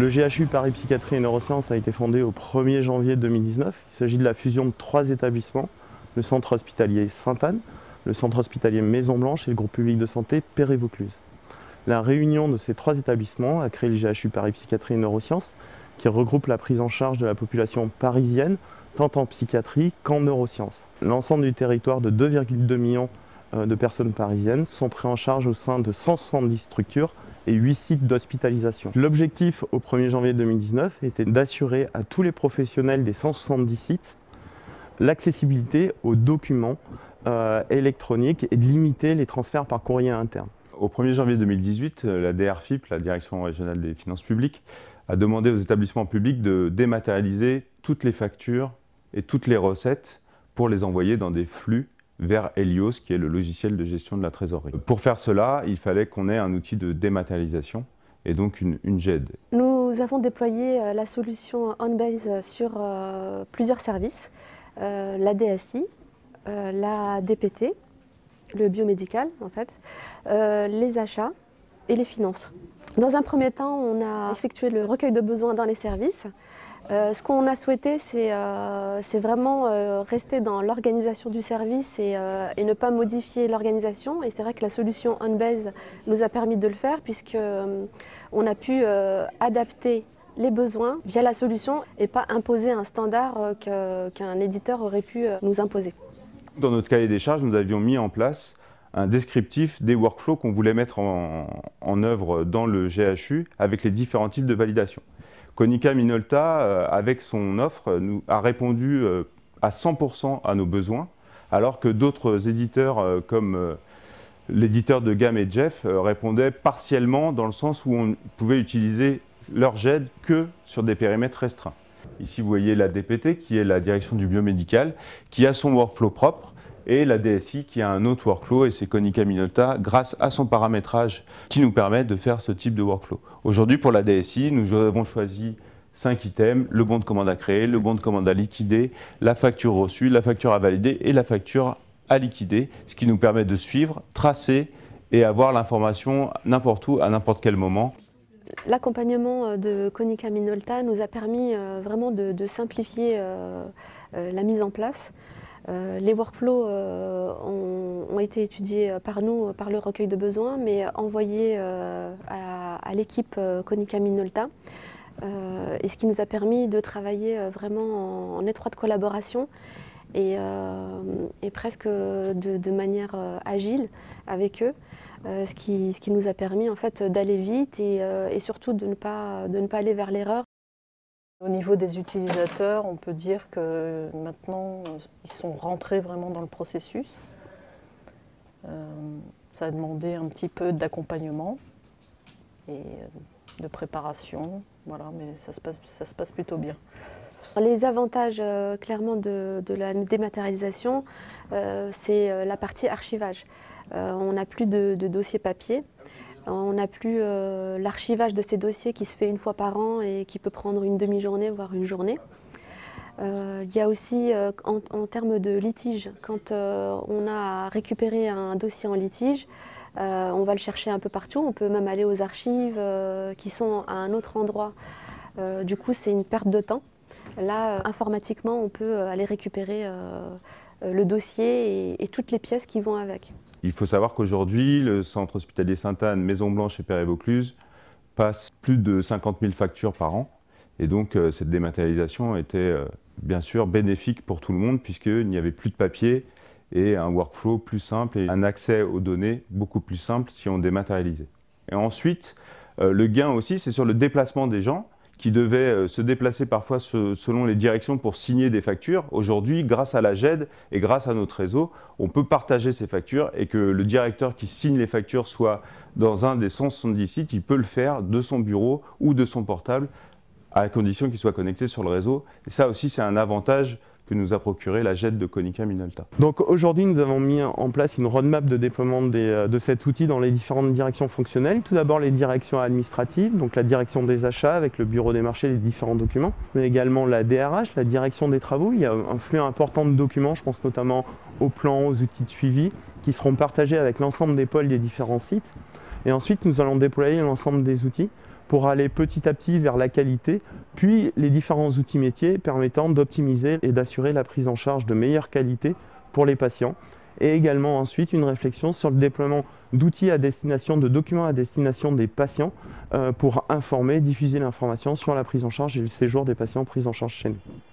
Le GHU Paris Psychiatrie et Neurosciences a été fondé au 1er janvier 2019. Il s'agit de la fusion de 3 établissements, le centre hospitalier Sainte-Anne, le centre hospitalier Maison Blanche et le groupe public de santé Perret-Vaucluse. La réunion de ces 3 établissements a créé le GHU Paris Psychiatrie et Neurosciences, qui regroupe la prise en charge de la population parisienne, tant en psychiatrie qu'en neurosciences. L'ensemble du territoire de 2,2 millions de personnes parisiennes sont pris en charge au sein de 170 structures et 8 sites d'hospitalisation. L'objectif au 1er janvier 2019 était d'assurer à tous les professionnels des 170 sites l'accessibilité aux documents électroniques et de limiter les transferts par courrier interne. Au 1er janvier 2018, la DRFIP, la Direction régionale des finances publiques, a demandé aux établissements publics de dématérialiser toutes les factures et toutes les recettes pour les envoyer dans des flux vers Helios, qui est le logiciel de gestion de la trésorerie. Pour faire cela, il fallait qu'on ait un outil de dématérialisation et donc une GED. Nous avons déployé la solution OnBase sur plusieurs services, la DSI, la DPT, le biomédical en fait, les achats et les finances. Dans un premier temps, on a effectué le recueil de besoins dans les services. Ce qu'on a souhaité, c'est vraiment rester dans l'organisation du service et ne pas modifier l'organisation. Et c'est vrai que la solution OnBase nous a permis de le faire puisqu'on a pu adapter les besoins via la solution et pas imposer un standard qu'un éditeur aurait pu nous imposer. Dans notre cahier des charges, nous avions mis en place un descriptif des workflows qu'on voulait mettre en œuvre dans le GHU avec les différents types de validation. Konica Minolta, avec son offre, a répondu à 100% à nos besoins, alors que d'autres éditeurs comme l'éditeur de gamme et Jeff répondaient partiellement dans le sens où on pouvait utiliser leur GED que sur des périmètres restreints. Ici, vous voyez la DPT, qui est la direction du biomédical, qui a son workflow propre, et la DSI qui a un autre workflow, et c'est Konica Minolta, grâce à son paramétrage, qui nous permet de faire ce type de workflow. Aujourd'hui, pour la DSI, nous avons choisi 5 items, le bon de commande à créer, le bon de commande à liquider, la facture reçue, la facture à valider et la facture à liquider, ce qui nous permet de suivre, tracer et avoir l'information n'importe où, à n'importe quel moment. L'accompagnement de Konica Minolta nous a permis vraiment de simplifier la mise en place. Les workflows ont été étudiés par nous, par le recueil de besoins, mais envoyés à l'équipe Konica Minolta. Et ce qui nous a permis de travailler vraiment en étroite collaboration et presque de manière agile avec eux. Ce qui nous a permis en fait d'aller vite et surtout de ne pas aller vers l'erreur. Au niveau des utilisateurs, on peut dire que maintenant, ils sont rentrés vraiment dans le processus. Ça a demandé un petit peu d'accompagnement et de préparation, voilà, mais ça se passe plutôt bien. Les avantages clairement de la dématérialisation, c'est la partie archivage. On n'a plus de dossiers papier. On n'a plus l'archivage de ces dossiers qui se fait une fois par an et qui peut prendre une demi-journée, voire une journée. Il y a aussi en termes de litige, quand on a récupéré un dossier en litige, on va le chercher un peu partout, on peut même aller aux archives qui sont à un autre endroit. Du coup, c'est une perte de temps. Là, informatiquement, on peut aller récupérer le dossier et toutes les pièces qui vont avec. Il faut savoir qu'aujourd'hui, le centre hospitalier Sainte-Anne, Maison Blanche et Perret-Vaucluse passe plus de 50 000 factures par an. Et donc, cette dématérialisation était bien sûr bénéfique pour tout le monde puisqu'il n'y avait plus de papier et un workflow plus simple et un accès aux données beaucoup plus simple si on dématérialisait. Et ensuite, le gain aussi, c'est sur le déplacement des gens qui devaient se déplacer parfois selon les directions pour signer des factures. Aujourd'hui, grâce à la GED et grâce à notre réseau, on peut partager ces factures et que le directeur qui signe les factures soit dans un des 170 sites, il peut le faire de son bureau ou de son portable à condition qu'il soit connecté sur le réseau. Et ça aussi, c'est un avantage que nous a procuré la GED de Konica Minolta. Donc aujourd'hui, nous avons mis en place une roadmap de déploiement de cet outil dans les différentes directions fonctionnelles. Tout d'abord les directions administratives, donc la direction des achats avec le bureau des marchés, les différents documents, mais également la DRH, la direction des travaux. Il y a un flux important de documents, je pense notamment aux plans, aux outils de suivi, qui seront partagés avec l'ensemble des pôles des différents sites. Et ensuite, nous allons déployer l'ensemble des outils pour aller petit à petit vers la qualité, puis les différents outils métiers permettant d'optimiser et d'assurer la prise en charge de meilleure qualité pour les patients. Et également ensuite une réflexion sur le déploiement d'outils à destination, de documents à destination des patients pour informer, diffuser l'information sur la prise en charge et le séjour des patients pris en charge chez nous.